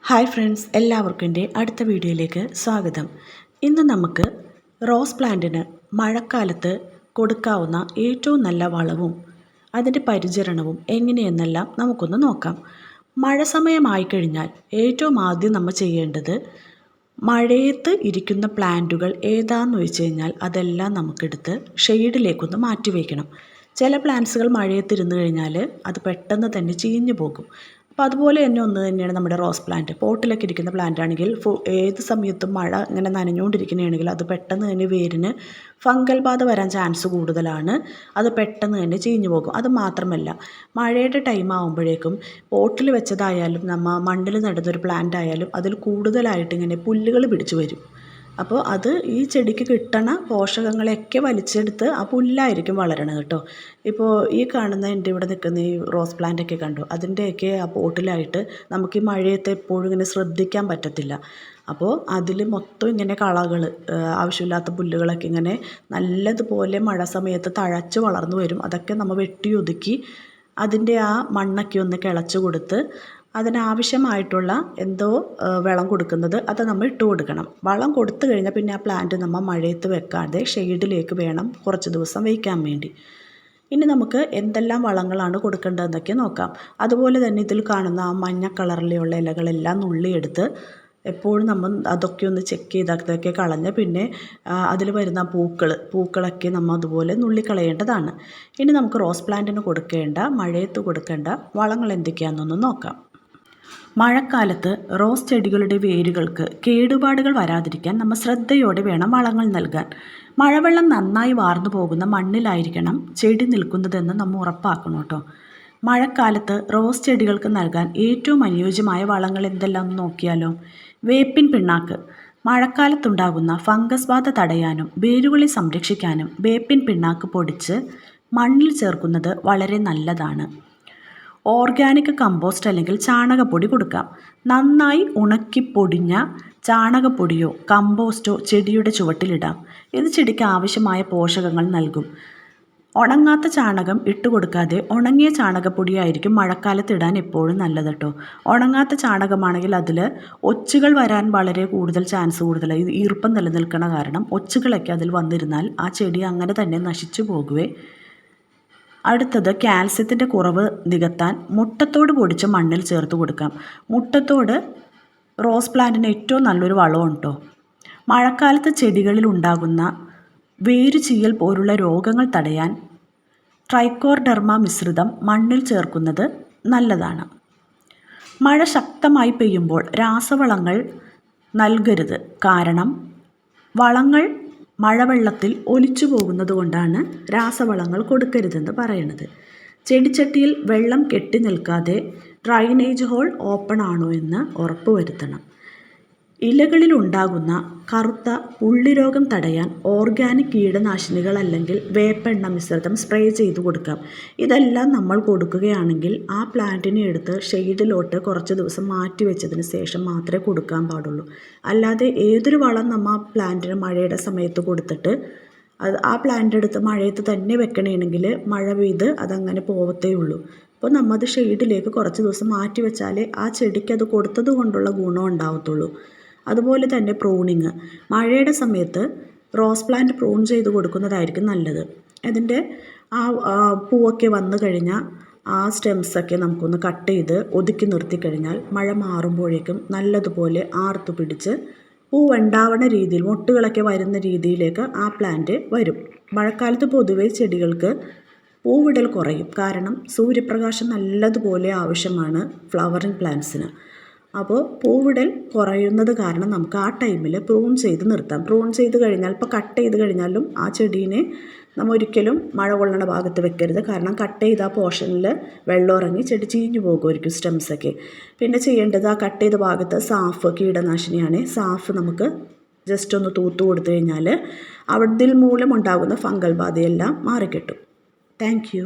Hi friends, എല്ലാവർക്കും എൻ്റെ അടുത്ത വീഡിയോയിലേക്ക് സ്വാഗതം. ഇന്ന് നമുക്ക് റോസ് പ്ലാന്റിന് മഴക്കാലത്ത് കൊടുക്കാവുന്ന ഏറ്റവും നല്ല വളവും അതിൻ്റെ പരിചരണവും എങ്ങനെയെന്നെല്ലാം നമുക്കൊന്ന് നോക്കാം. മഴ സമയമായി കഴിഞ്ഞാൽ ഏറ്റവും ആദ്യം നമ്മൾ ചെയ്യേണ്ടത് മഴയത്ത് ഇരിക്കുന്ന പ്ലാന്റുകൾ ഏതാണെന്ന് വെച്ച് കഴിഞ്ഞാൽ അതെല്ലാം നമുക്കെടുത്ത് ഷെയ്ഡിലേക്കൊന്ന് മാറ്റി വയ്ക്കണം. ചില പ്ലാന്റ്സുകൾ മഴയത്തിരുന്ന് കഴിഞ്ഞാൽ അത് പെട്ടെന്ന് തന്നെ ചീഞ്ഞു പോകും. അപ്പോൾ അതുപോലെ തന്നെ ഒന്ന് തന്നെയാണ് നമ്മുടെ റോസ് പ്ലാന്റ്. പോട്ടിലൊക്കെ ഇരിക്കുന്ന പ്ലാന്റ് ആണെങ്കിൽ ഏത് സമയത്തും മഴ ഇങ്ങനെ നനഞ്ഞുകൊണ്ടിരിക്കുകയാണെങ്കിൽ അത് പെട്ടെന്ന് തന്നെ വേരിന് ഫംഗൽ ബാധ വരാൻ ചാൻസ് കൂടുതലാണ്. അത് പെട്ടെന്ന് തന്നെ ചീഞ്ഞു പോകും. അത് മാത്രമല്ല, മഴയുടെ ടൈം ആകുമ്പോഴേക്കും പോട്ടിൽ വെച്ചതായാലും നമ്മൾ മണ്ണിൽ നടുന്നൊരു പ്ലാന്റ് ആയാലും അതിൽ കൂടുതലായിട്ട് ഇങ്ങനെ പുല്ലുകൾ പിടിച്ചു വരും. അപ്പോൾ അത് ഈ ചെടിക്ക് കിട്ടണ പോഷകങ്ങളെയൊക്കെ വലിച്ചെടുത്ത് ആ പുല്ലായിരിക്കും വളരണത് കേട്ടോ. ഇപ്പോൾ ഈ കാണുന്ന എൻ്റെ ഇവിടെ നിൽക്കുന്ന ഈ റോസ് പ്ലാന്റൊക്കെ കണ്ടു, അതിൻ്റെയൊക്കെ ആ പോട്ടിലായിട്ട് നമുക്ക് ഈ മഴയത്ത് എപ്പോഴും ഇങ്ങനെ ശ്രദ്ധിക്കാൻ പറ്റത്തില്ല. അപ്പോൾ അതിൽ മൊത്തം ഇങ്ങനെ കളകൾ, ആവശ്യമില്ലാത്ത പുല്ലുകളൊക്കെ ഇങ്ങനെ നല്ലതുപോലെ മഴ സമയത്ത് തഴച്ച് വളർന്നു വരും. അതൊക്കെ നമ്മൾ വെട്ടി ഒതുക്കി അതിൻ്റെ ആ മണ്ണൊക്കെ ഒന്ന് കിളച്ച് കൊടുത്ത് അതിനാവശ്യമായിട്ടുള്ള എന്തോ വളം കൊടുക്കുന്നത് അത് നമ്മൾ ഇട്ട് കൊടുക്കണം. വളം കൊടുത്തു കഴിഞ്ഞാൽ പിന്നെ ആ പ്ലാന്റ് നമ്മൾ മഴയത്ത് വെക്കാതെ ഷെയ്ഡിലേക്ക് വേണം കുറച്ച് ദിവസം വയ്ക്കാൻ വേണ്ടി. ഇനി നമുക്ക് എന്തെല്ലാം വളങ്ങളാണ് കൊടുക്കേണ്ടതെന്നൊക്കെ നോക്കാം. അതുപോലെ തന്നെ ഇതിൽ കാണുന്ന ആ മഞ്ഞ കളറിലുള്ള ഇലകളെല്ലാം നുള്ളിയെടുത്ത് എപ്പോഴും നമ്മൾ അതൊക്കെ ഒന്ന് ചെക്ക് ചെയ്തൊക്കെ കളഞ്ഞ് പിന്നെ അതിൽ വരുന്ന പൂക്കളൊക്കെ നമ്മൾ അതുപോലെ നുള്ളിക്കളയേണ്ടതാണ്. ഇനി നമുക്ക് റോസ് പ്ലാന്റിന് കൊടുക്കേണ്ട, മഴയത്ത് കൊടുക്കേണ്ട വളങ്ങൾ എന്തൊക്കെയാണെന്നൊന്ന് നോക്കാം. മഴക്കാലത്ത് റോസ് ചെടികളുടെ വേരുകൾക്ക് കേടുപാടുകൾ വരാതിരിക്കാൻ നമ്മൾ ശ്രദ്ധയോടെ വേണം വളങ്ങൾ നൽകാൻ. മഴവെള്ളം നന്നായി വാർന്നു പോകുന്ന മണ്ണിലായിരിക്കണം ചെടി നിൽക്കുന്നതെന്ന് നമ്മൾ ഉറപ്പാക്കണം കേട്ടോ. മഴക്കാലത്ത് റോസ് ചെടികൾക്ക് നൽകാൻ ഏറ്റവും അനുയോജ്യമായ വളങ്ങൾ എന്തെല്ലാം നോക്കിയാലോ. വേപ്പിൻ പിണ്ണാക്ക്. മഴക്കാലത്തുണ്ടാകുന്ന ഫംഗസ് ബാധ തടയാനും വേരുകളെ സംരക്ഷിക്കാനും വേപ്പിൻ പിണ്ണാക്ക് പൊടിച്ച് മണ്ണിൽ ചേർക്കുന്നത് വളരെ നല്ലതാണ്. ഓർഗാനിക് കമ്പോസ്റ്റ് അല്ലെങ്കിൽ ചാണകപ്പൊടി കൊടുക്കാം. നന്നായി ഉണക്കി പൊടിഞ്ഞ ചാണകപ്പൊടിയോ കമ്പോസ്റ്റോ ചെടിയുടെ ചുവട്ടിലിടാം. ഇത് ചെടിക്ക് ആവശ്യമായ പോഷകങ്ങൾ നൽകും. ഉണങ്ങാത്ത ചാണകം ഇട്ട് കൊടുക്കാതെ ഉണങ്ങിയ ചാണകപ്പൊടിയായിരിക്കും മഴക്കാലത്ത് ഇടാൻ എപ്പോഴും നല്ലത് കേട്ടോ. ഉണങ്ങാത്ത ചാണകമാണെങ്കിൽ അതിൽ ഒച്ചുകൾ വരാൻ വളരെ കൂടുതൽ ചാൻസ് കൂടുതലാണ്. ഇത് ഈർപ്പം നിലനിൽക്കണ കാരണം ഒച്ചുകളൊക്കെ അതിൽ വന്നിരുന്നാൽ ആ ചെടി അങ്ങനെ തന്നെ നശിച്ചു പോകുവേ. അടുത്തത് കാൽസ്യത്തിൻ്റെ കുറവ് നികത്താൻ മുട്ടത്തോട് പൊടിച്ച് മണ്ണിൽ ചേർത്ത് കൊടുക്കാം. മുട്ടത്തോട് റോസ് പ്ലാന്റിന് ഏറ്റവും നല്ലൊരു വളമാണ് കേട്ടോ. മഴക്കാലത്ത് ചെടികളിൽ ഉണ്ടാകുന്ന വേര് ചീയൽ പോലുള്ള രോഗങ്ങൾ തടയാൻ ട്രൈക്കോഡെർമ മിശ്രിതം മണ്ണിൽ ചേർക്കുന്നത് നല്ലതാണ്. മഴ ശക്തമായി പെയ്യുമ്പോൾ രാസവളങ്ങൾ നൽകരുത്. കാരണം വളങ്ങൾ മഴവെള്ളത്തിൽ ഒലിച്ചു പോകുന്നത് കൊണ്ടാണ് രാസവളങ്ങൾ കൊടുക്കരുതെന്ന് പറയുന്നത്. ചെടിച്ചട്ടിയിൽ വെള്ളം കെട്ടി നിൽക്കാതെ ഡ്രൈനേജ് ഹോൾ ഓപ്പൺ ആണോ എന്ന് ഉറപ്പുവരുത്തണം. ഇലകളിലുണ്ടാകുന്ന കറുത്ത പുള്ളിരോഗം തടയാൻ ഓർഗാനിക് കീടനാശിനികൾ അല്ലെങ്കിൽ വേപ്പെണ്ണ മിശ്രിതം സ്പ്രേ ചെയ്ത് കൊടുക്കാം. ഇതെല്ലാം നമ്മൾ കൊടുക്കുകയാണെങ്കിൽ ആ പ്ലാന്റിനെ എടുത്ത് ഷെയ്ഡിലോട്ട് കുറച്ച് ദിവസം മാറ്റി വെച്ചതിന് ശേഷം മാത്രമേ കൊടുക്കാൻ പാടുള്ളൂ. അല്ലാതെ ഏതൊരു വളം നമ്മൾ പ്ലാന്റിന് മഴയുടെ സമയത്ത് കൊടുത്തിട്ട് ആ പ്ലാന്റ് എടുത്ത് മഴയത്ത് തന്നെ വെക്കണമെങ്കിൽ മഴ പെയ്ത് അതങ്ങനെ പോവത്തേ ഉള്ളൂ. അപ്പോൾ നമ്മൾ അത് ഷെയ്ഡിലേക്ക് കുറച്ച് ദിവസം മാറ്റി വെച്ചാലേ ആ ചെടിക്ക് അത് കൊടുത്തത് കൊണ്ടുള്ള ഗുണം ഉണ്ടാവത്തുള്ളൂ. അതുപോലെ തന്നെ പ്രൂണിങ്. മഴയുടെ സമയത്ത് റോസ് പ്ലാന്റ് പ്രൂൺ ചെയ്ത് കൊടുക്കുന്നതായിരിക്കും നല്ലത്. അതിൻ്റെ ആ പൂവൊക്കെ വന്നു കഴിഞ്ഞാൽ ആ സ്റ്റെംസൊക്കെ നമുക്കൊന്ന് കട്ട് ചെയ്ത് ഒതുക്കി നിർത്തി കഴിഞ്ഞാൽ മഴ മാറുമ്പോഴേക്കും നല്ലതുപോലെ ആർത്തു പിടിച്ച് പൂവുണ്ടാവണ രീതിയിൽ മൊട്ടുകളൊക്കെ വരുന്ന രീതിയിലേക്ക് ആ പ്ലാന്റ് വരും. മഴക്കാലത്ത് പൊതുവേ ചെടികൾക്ക് പൂവിടൽ കുറയും. കാരണം സൂര്യപ്രകാശം നല്ലതുപോലെ ആവശ്യമാണ് ഫ്ലവറിങ് പ്ലാന്റ്സിന്. അപ്പോൾ പൂവിടൽ കുറയുന്നത് കാരണം നമുക്ക് ആ ടൈമിൽ പ്രൂൺ ചെയ്ത് നിർത്താം. പ്രൂൺ ചെയ്ത് കഴിഞ്ഞാൽ ഇപ്പോൾ കട്ട് ചെയ്ത് കഴിഞ്ഞാലും ആ ചെടീനെ നമ്മൾ ഒരിക്കലും മഴ കൊള്ളണ ഭാഗത്ത് വെക്കരുത്. കാരണം കട്ട് ചെയ്ത ആ പോർഷനിൽ വെള്ളം ഇറങ്ങി ചെടി ചീഞ്ഞു പോകുമായിരിക്കും സ്റ്റെംസൊക്കെ. പിന്നെ ചെയ്യേണ്ടത് ആ കട്ട് ചെയ്ത ഭാഗത്ത് സാഫ് കീടനാശിനിയാണ്. സാഫ് നമുക്ക് ജസ്റ്റ് ഒന്ന് തൂത്ത് കൊടുത്തു കഴിഞ്ഞാൽ അതിൽ മൂലം ഉണ്ടാകുന്ന ഫംഗൽ ബാധയെല്ലാം മാറിക്കിട്ടും. Thank you.